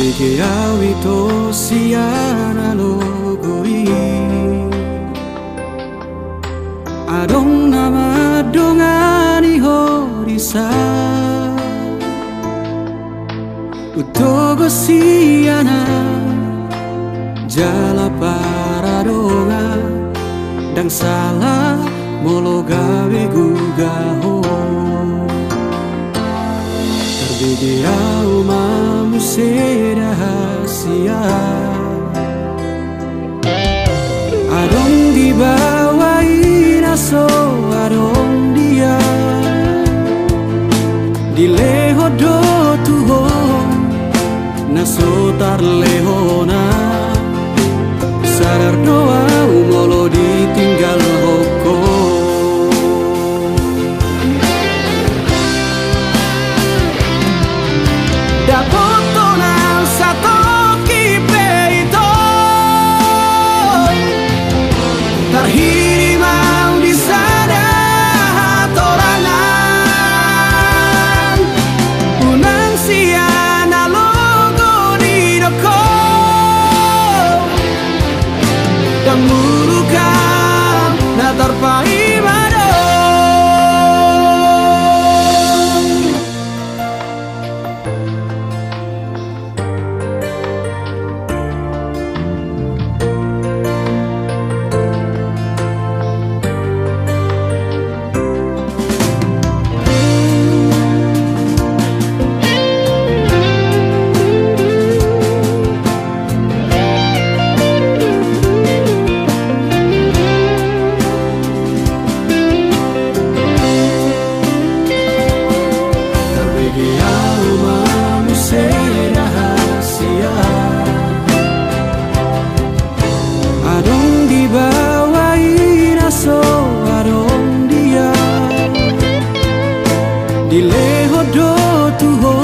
Tarbege awito siana logoi Adong nama dongani horisa Utogo siana jala paradonga Dang salah molo gawe gugaho Tarbege au mamu rahasia Adong dibawain aso adong dia Dileho do tuho naso tarlehona Sadar doa umolo ditinggal hoko Terhirimau di sana torangan Unang siana logo di doko Dan murukam na terpai mado Dileho do tuho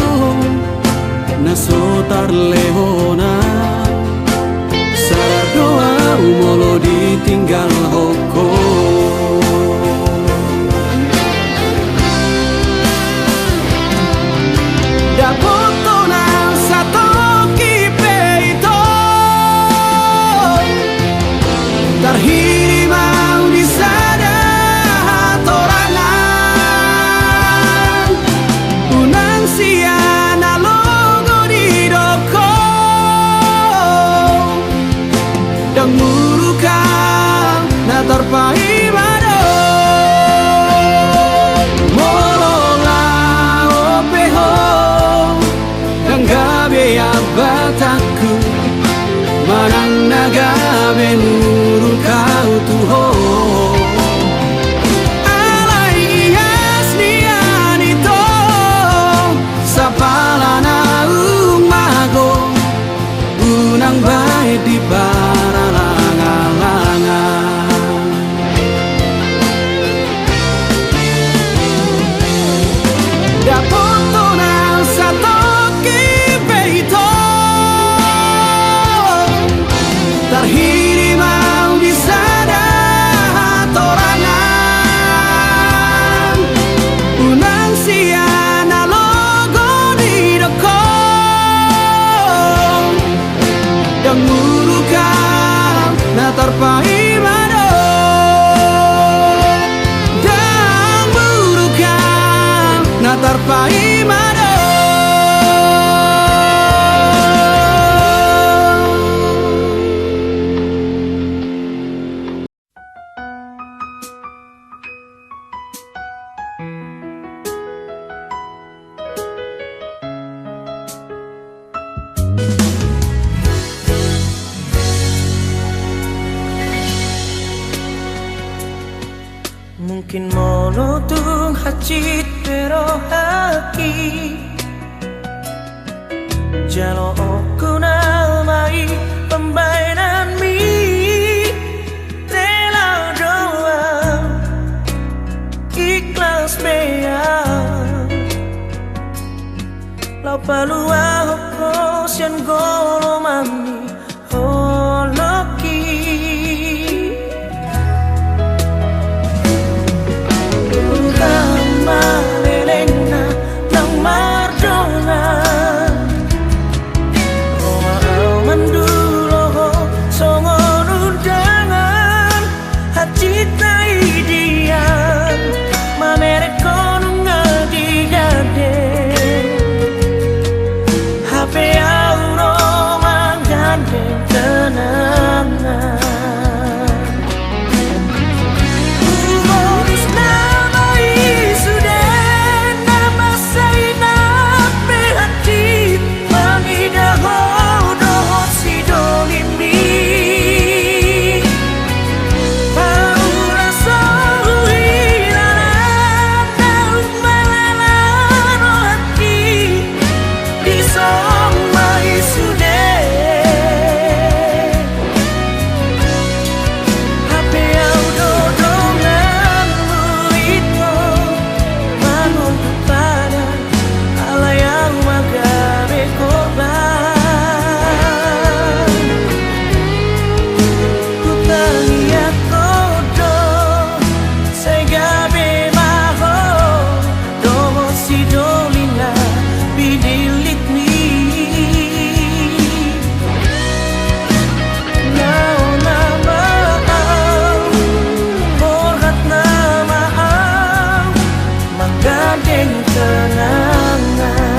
naso tarlehona Sadar doa umolo ditinggal hoko Dapoto nang sato kipeito Terhirimau di sana torangan Unang siana logo di doko Dan murukam na terpai mado Molola opeho Dan gabe abataku Manang nagabe murukau tuho Unang baik di paralangan-langan Dapoto nang sato kipeito Terhirimau di sana torangan Unang siana logo di doko Dan murukam na terpai mado Dan murukam na terpai mado Mungkin monotung hacit pero haki Jalo oku namai pembainan mi Tela doa ikhlas mea Lau palua hoko sian golo mami holoki Malelena nang mardona menggandeng kenangan.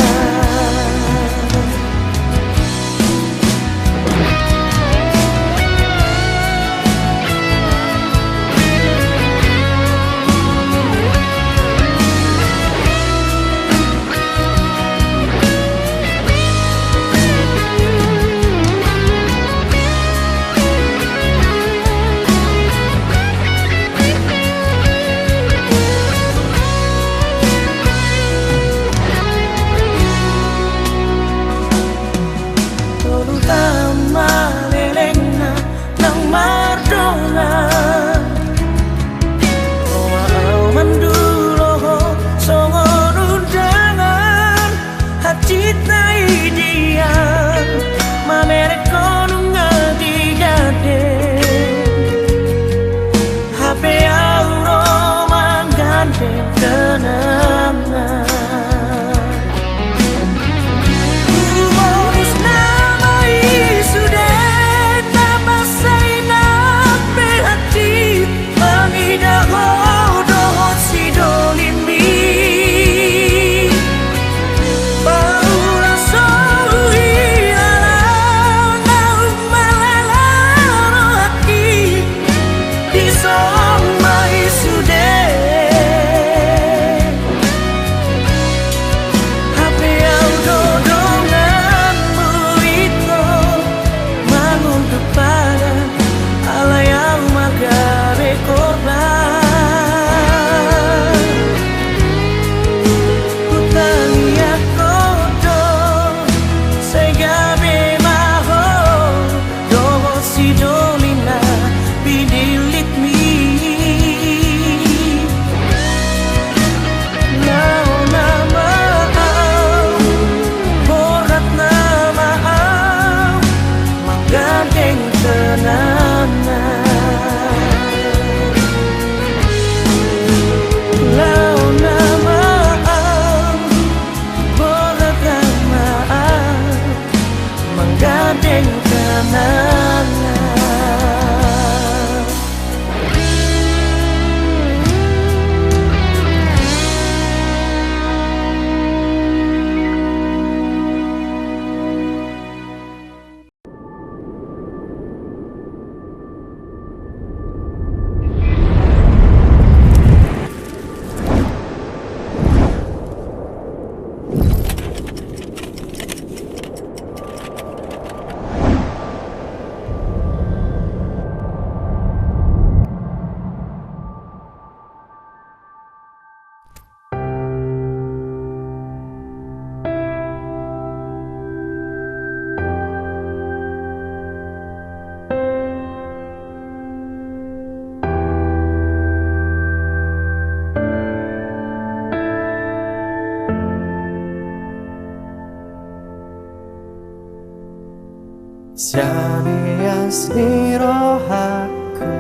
Jane asmira aku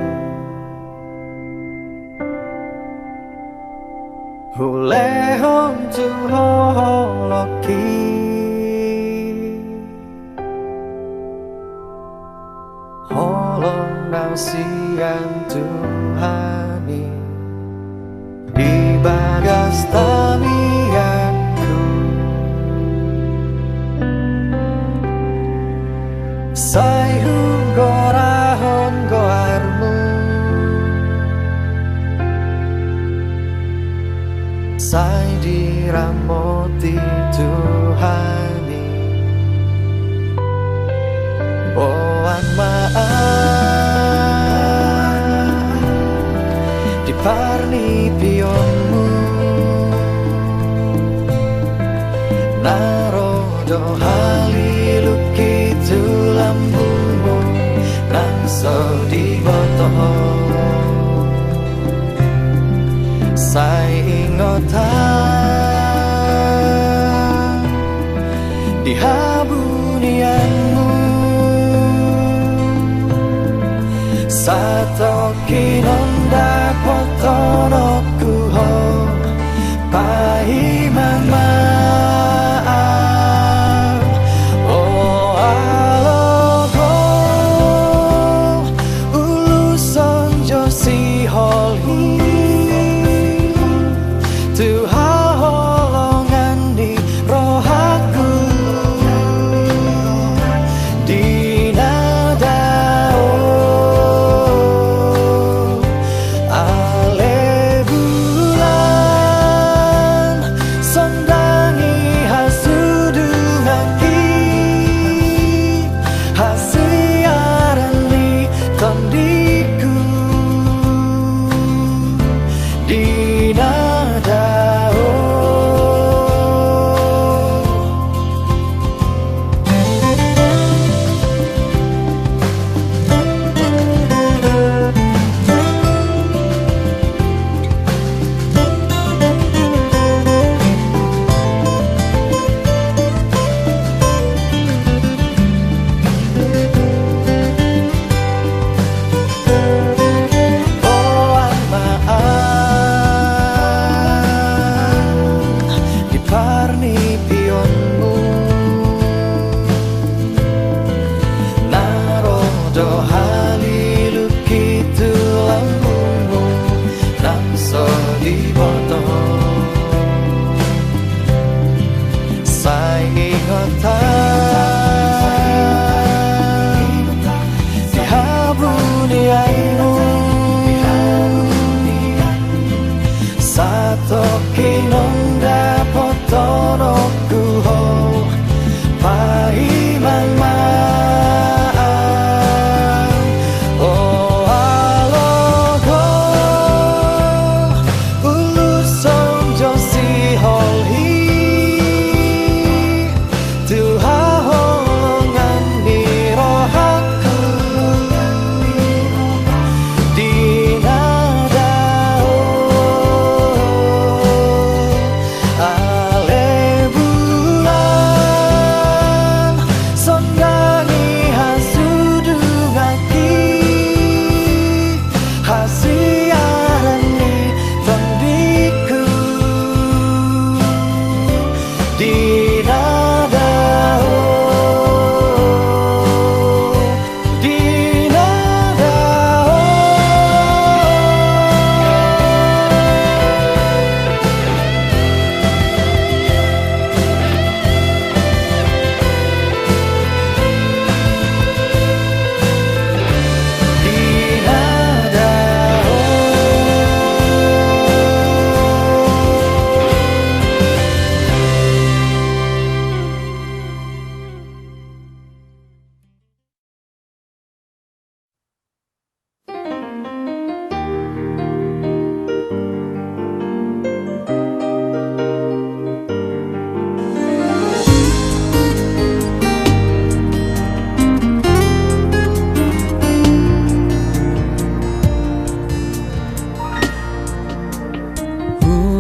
oleh oncu holoki holong nasian Tuhani di bagas tamianku sai hungorahon goarmu sai diramoti Tuhani boan maaf diparni pionmu narodo haliluki tulambumu nangso di botoho sai ingotan di habunianmu satoki nonda potonoku ho pahiman maaf oh alogo uluson josi holhi Tuhan non dapat tolokku ho pai mang mang oh alogo ulus sonjo si hol hi tuha holongan ni rohaku di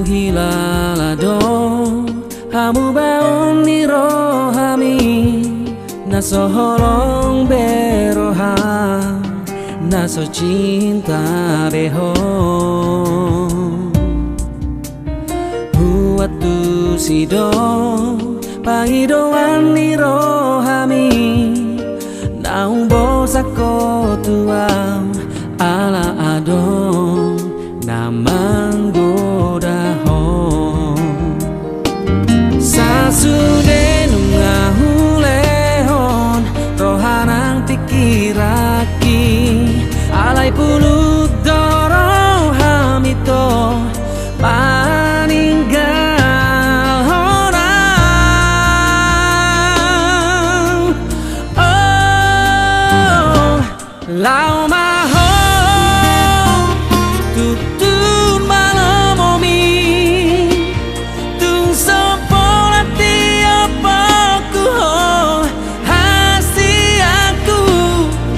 hilalado hamu baon ni rohami naso holong beroha naso cinta beho huatu sido pangidoan ni rohami naung bosako tuam ala adong namanggoda sasude nungahulehon rohanang tikiraki alai puluk doro hamito paninggal orang oh lau maho tutun malamomi tung sopola tiapaku ho hasi aku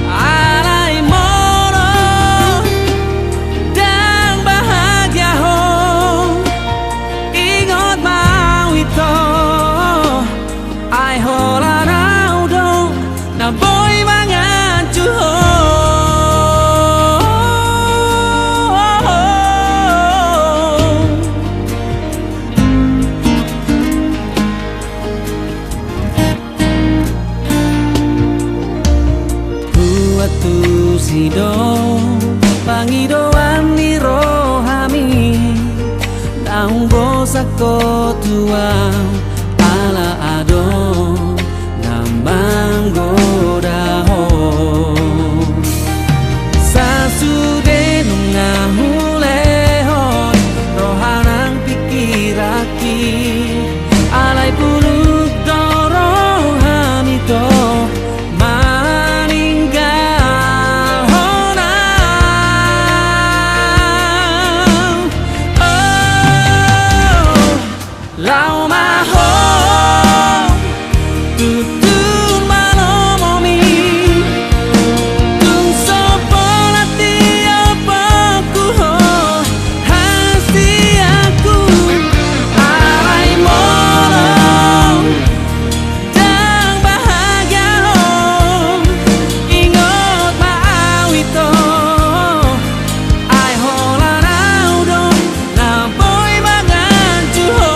alai moro dan bahagia ho ingot mau itu ai hola nau dong na boy mangancu ho tu sido pangidoan ni rohami naung bosako tuang ala adong namanggoda ho sasude nungahulehon rohanang pikiraki alai puluk doro hamito lau maho tutun malamomi tung sopola tiapaku ho hasti aku alai molong dan bahagia ho ingot mau itu ai hola nau dong na boy mangancu ho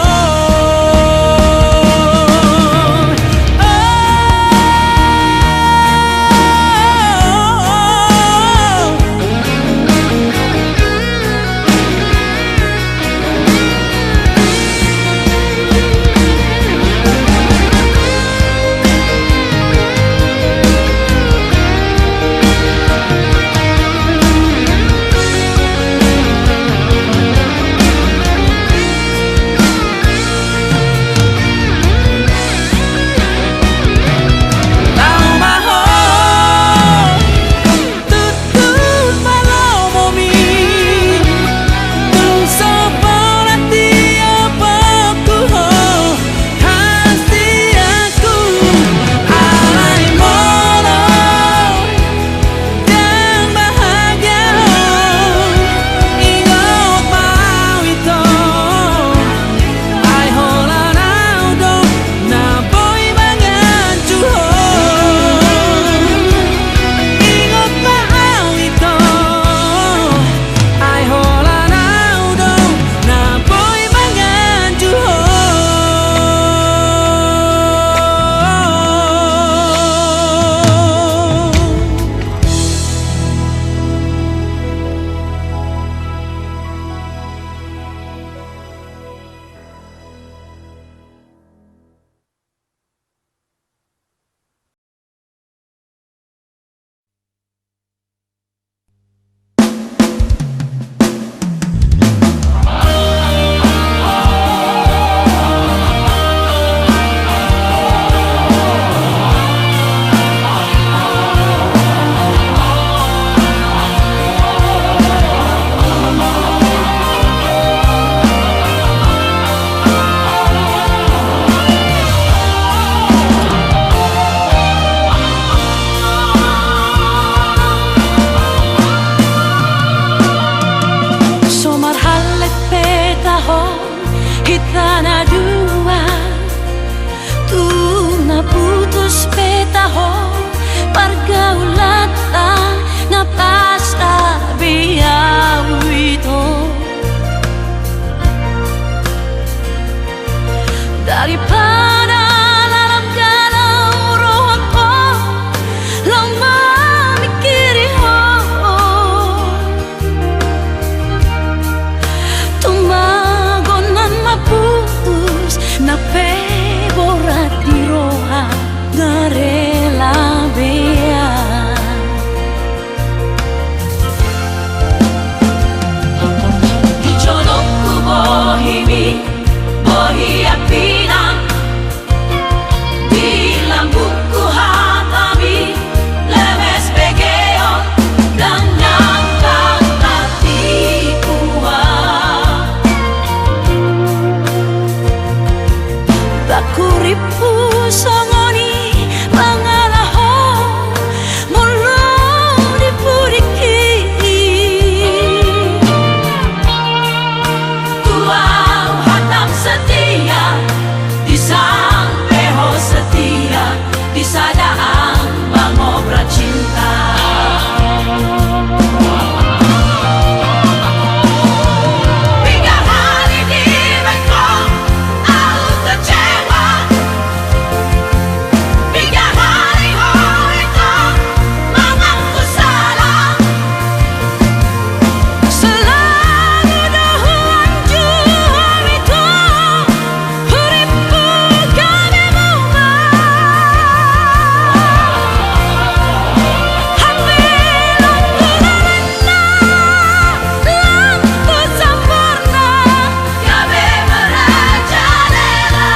petahon pergaulatan ngapasta biau itu daripada dalam galau rohku lama mikiri tumagonan maputus na peborat di roha ngarela bea di jodohku bohimi bohi apinang di lambungku hatami lemes begeon dan nyangkang hati kuat bakuripu songoni mangalaho mulu dipuriki tuang hatam setia di sang peho setia di sadaan mangobra cinta hingga hari di Bangkok aku kecewa hingga hari itu mengaku salah selalu dahuan jual itu huripu kami muma hambilan kurarena lampu sempurna kami merajalela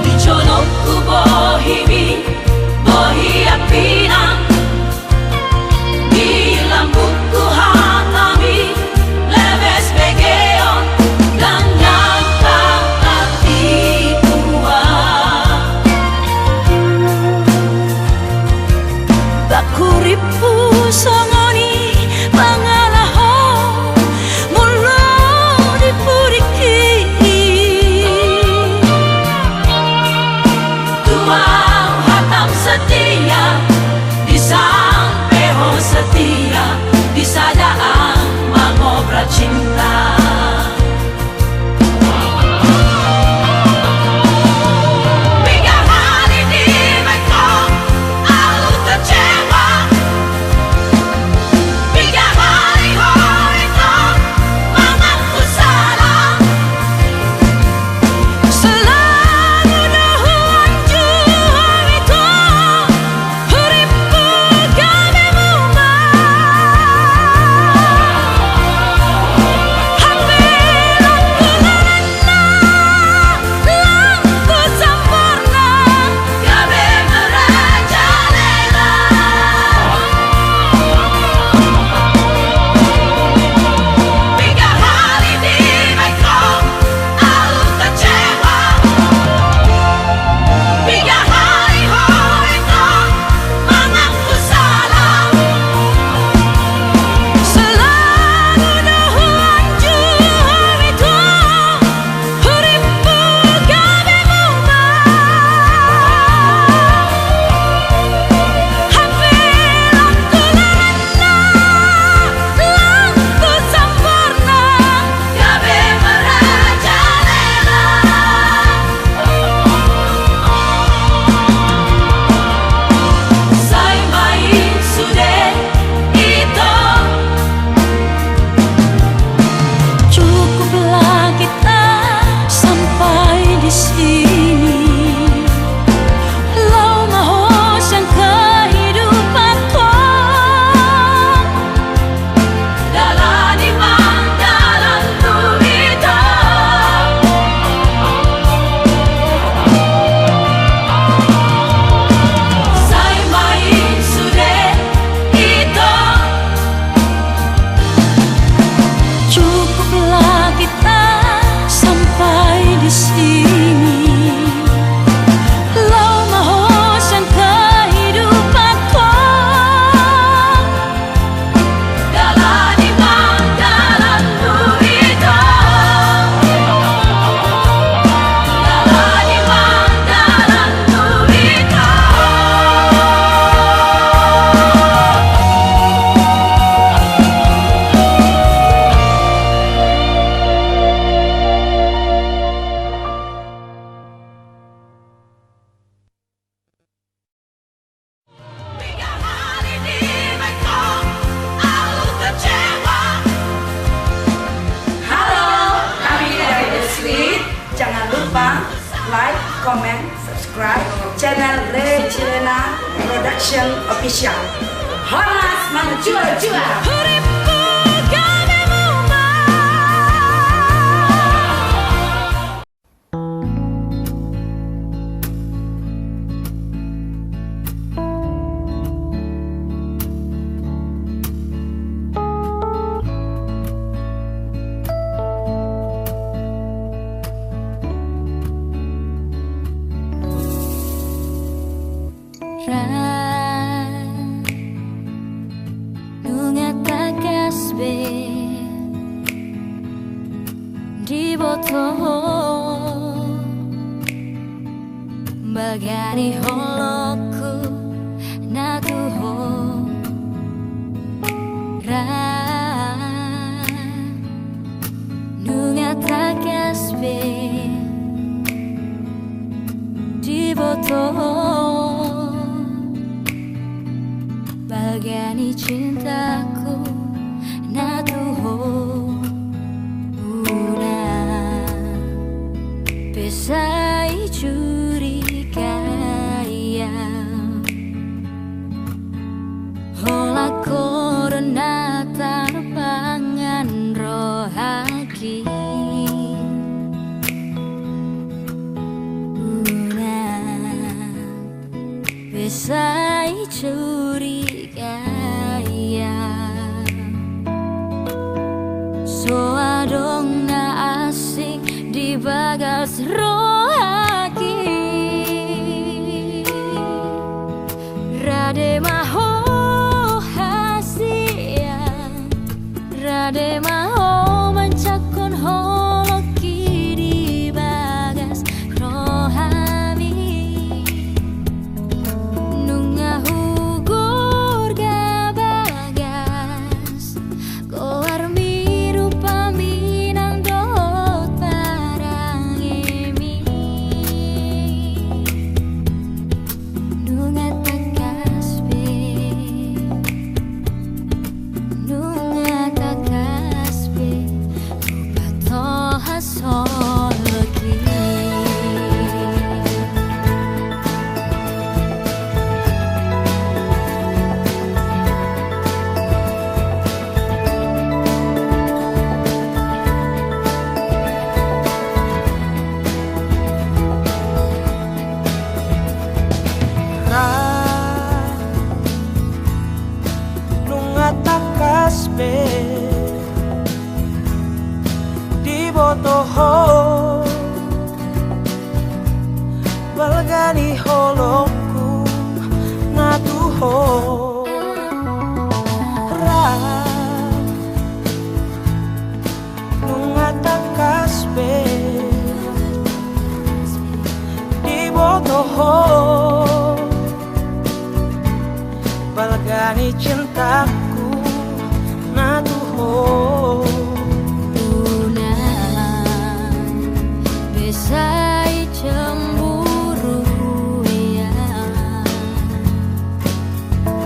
di jodohku bohimi bohi apinang di lambungku hatami lemes begeon dan nyangkang hati kuat bakuripu songoni mangalaho mulu dipuriki tuang hatam setia di sang peho setia di sadaan mangobra cinta hingga hari di Bangkok aku kecewa hingga hari itu mengaku salah selalu dahuan jual itu like, comment, subscribe channel Ray Chilena Production Official. Horas Manjua-jua. Di botol bagani holoku natuho ra nunga takasbe di botol bagani cintaku natuho Pesai curiga Hola korona tarpangan rohaki Pesai curiga So adong na asik di bagas rohaki Rade maho hasia Rade maho mencakun holoki di bagas rohami Nunga hugur gabagas Goar miru paminang dot parang emi Nunga takasbe Nunga takasbe Upato hasoloki Nunga takasbe di botoho balgani holoku natuho ra nunga takasbe di botoho balgani cintaku natuho Una besai cemburu ya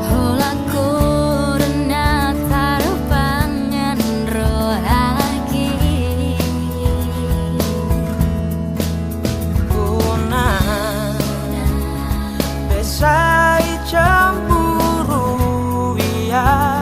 Hola korena tarpangan rohaki Una besai cemburu ya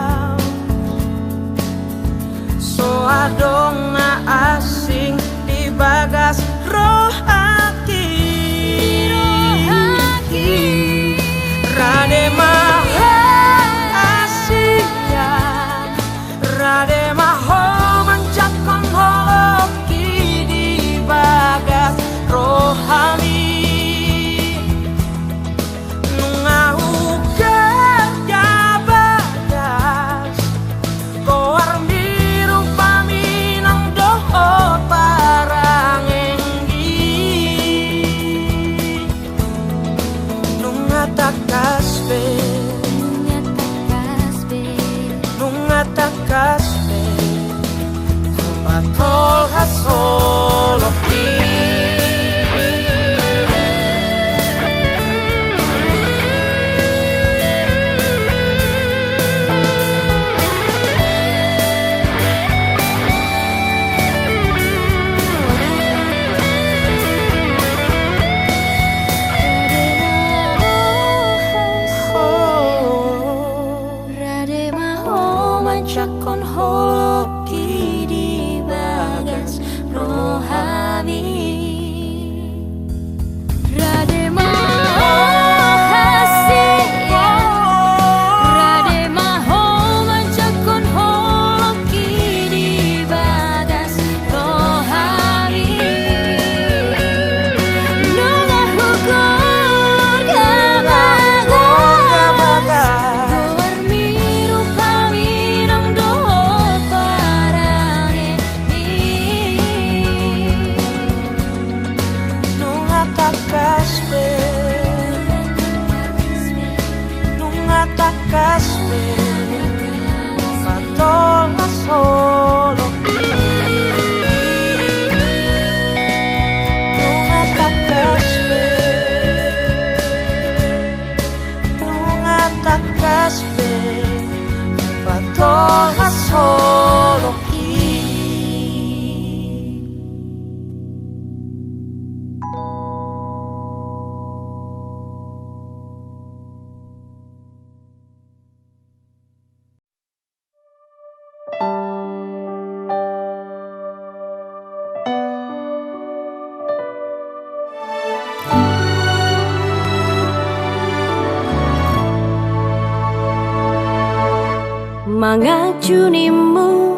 mangajunimu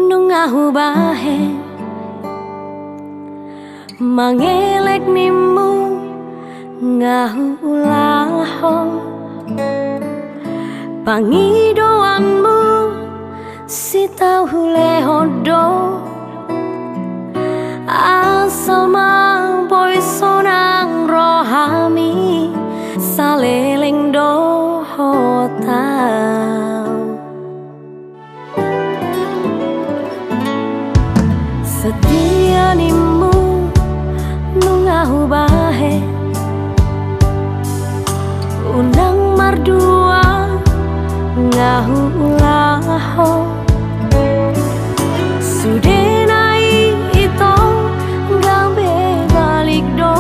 nungahu bahe mangelek nimu ngahu ulaho pangidoanmu si tahu lehodo asal boy sonang rohami saleleng doho tau setia nimu nungahu bahe unang mardua ngahu ulaho sudenai ito gabe balik do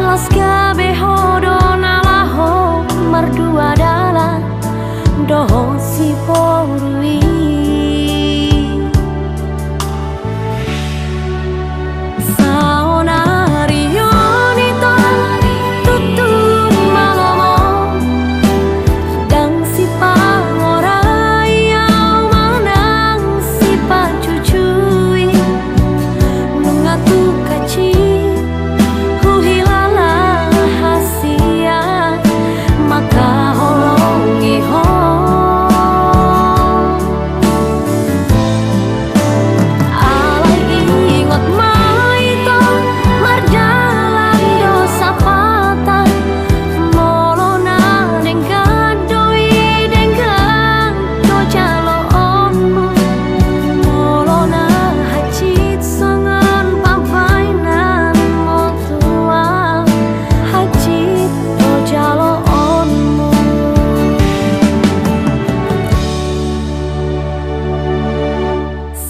las gabe hodo nalaho mardua dala doho si porui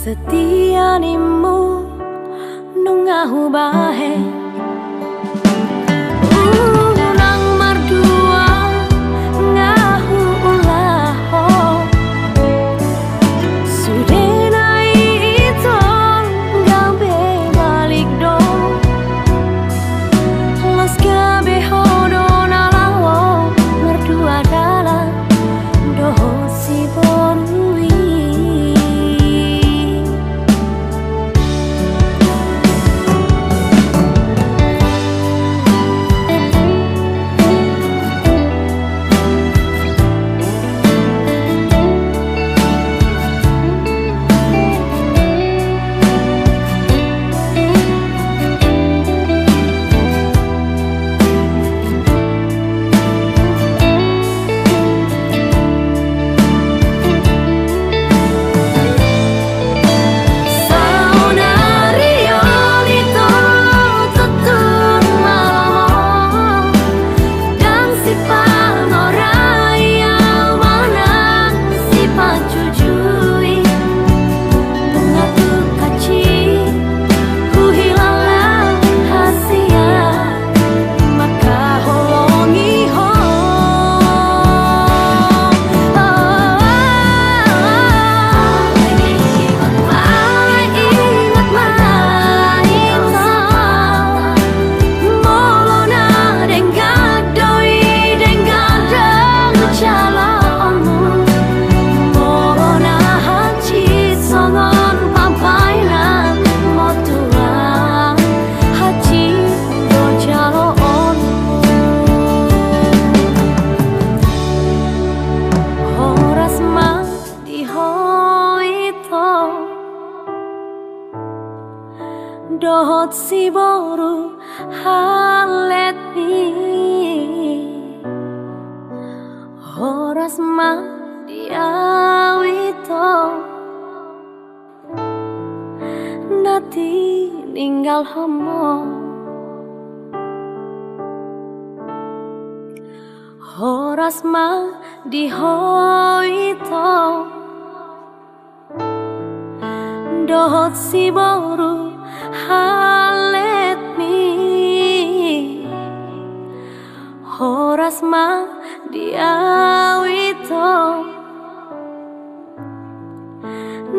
setia nimu nungahu bahe unang mardua ngahu ulaho sudenai ito gabe balik do las gabe hodo nalawo mardua dala doho si borui dohot si boru halet ni horas ma diawito nati ninggal homo horas ma dihoito dohot si boru halet mi horas ma diawito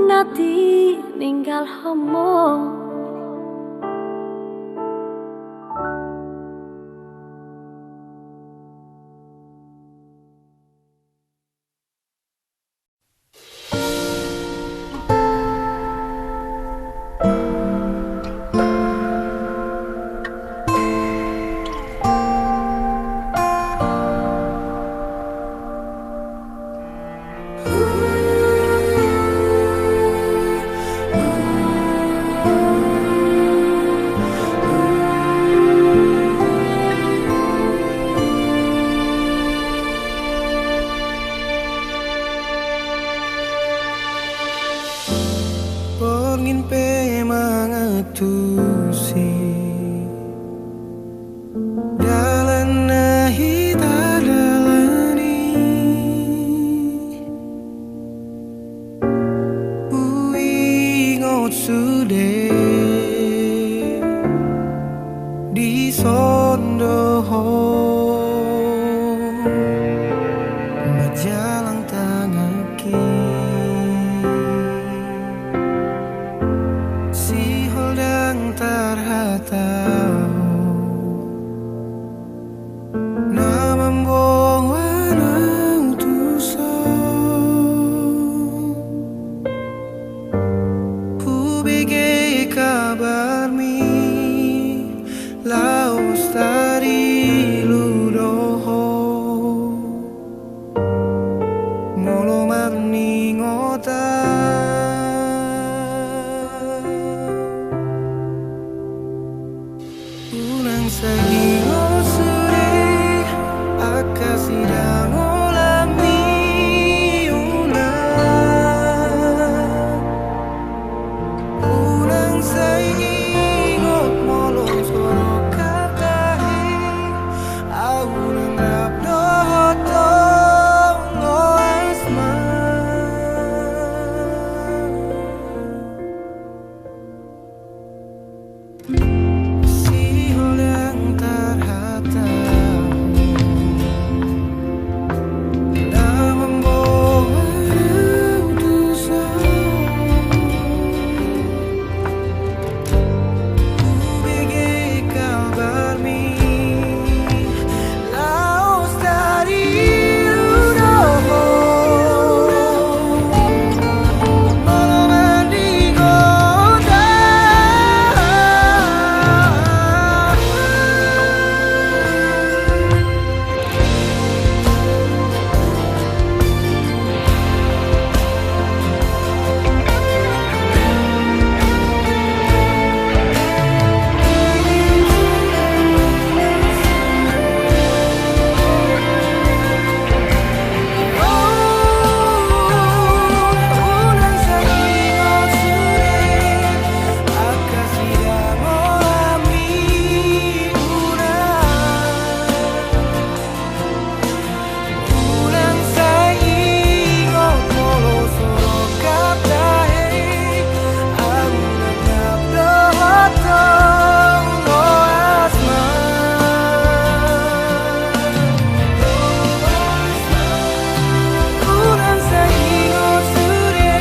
nati ninggal homo. Sondoho majalang tangaki si holdang terhatau na membuang wanang tuso ku bigi kabar mi laos dari ludoho molo marni ngota unang sahingo suri akasidang ulami unang sahingo molo soro katahi unang rabdo tongo asma si holang terhatau na membawa dosa ku bigi kabar mi laos dari ludoho malam mandi kota unang sahingo suri akasidang ulami unang sahingo molo soro katahi unang rabdo tongo asma unang sahingo suri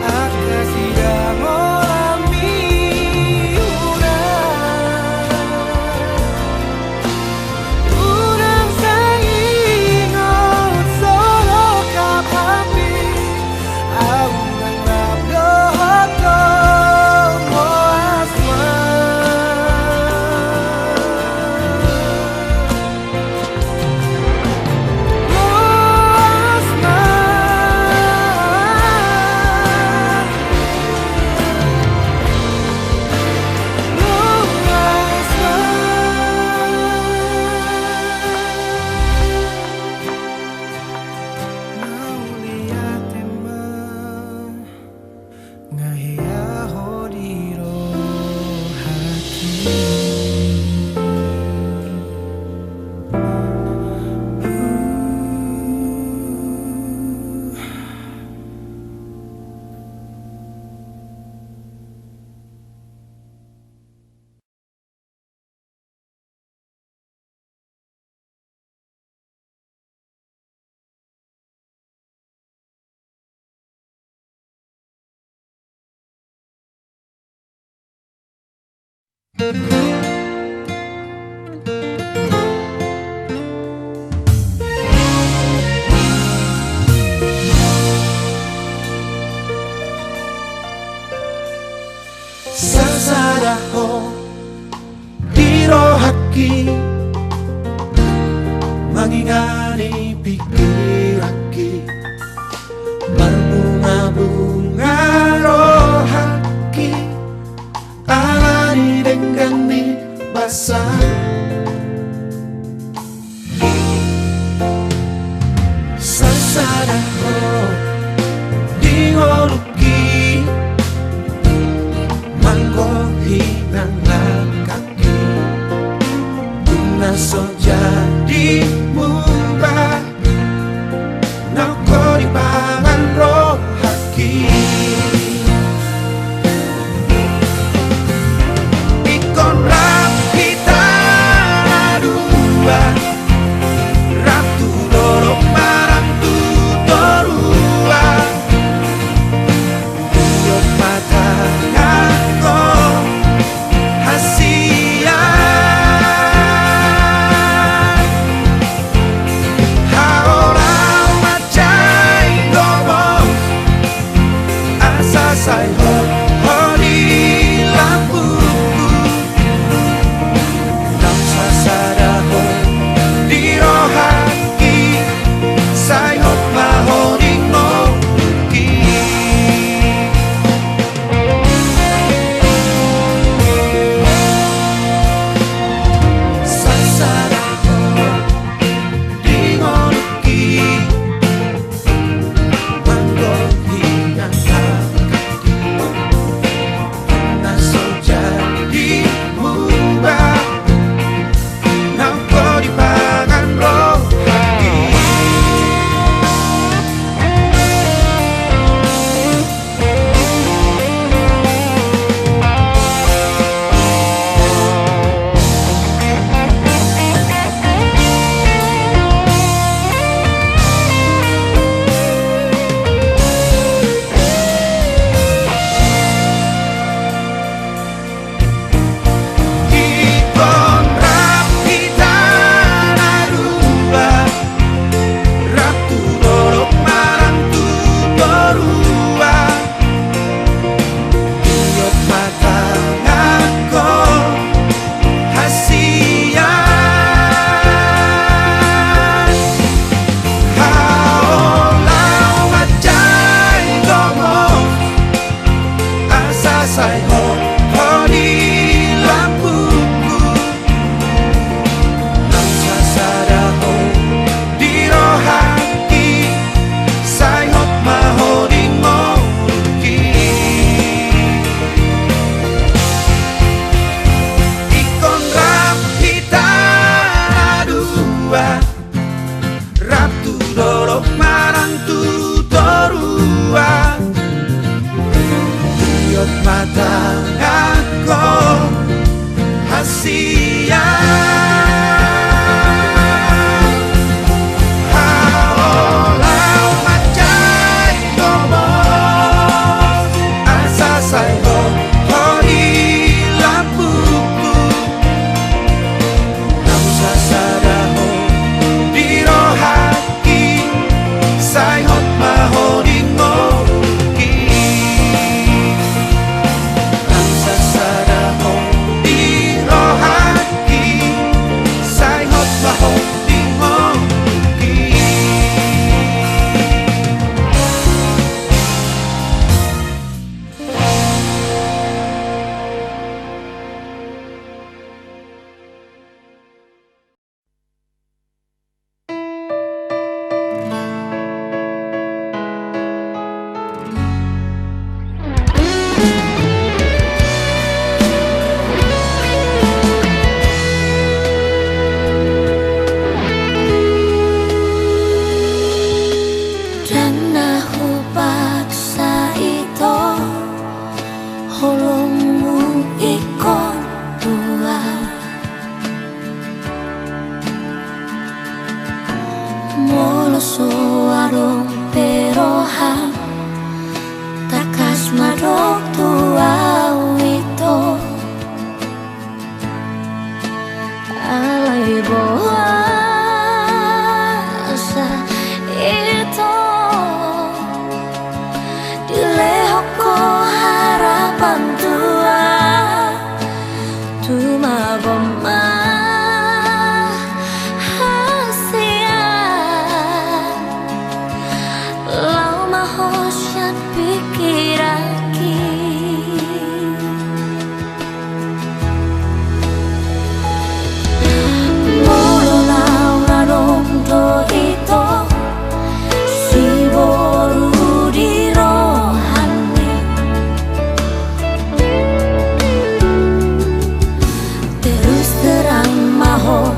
akasidang ulami unang sahingo soro kapapi unang rabdo tongo asma Sasadaho diro haki mangingani pikiraki berbunga-bunga rohaki alani denggani basah sasadaho dingoluki mangkohi nang kaki so jadi mubah nako di pangan roh haki ikon rapi sia. Halo macai ngomong asa saya hori lampuku nam sasadaho dirohaki sai hot mahori ngoki nam sasadaho dirohaki sai hot mahori ngoki. Dan aku paksa itu holongmu ikon tua moloso warung perohan takas madok tua itu alai boasa itu dilehoko harapan tua tuma goma hasian lau mahosyan pikiraki molo lau narong do itu si boru di rohani terus terang maho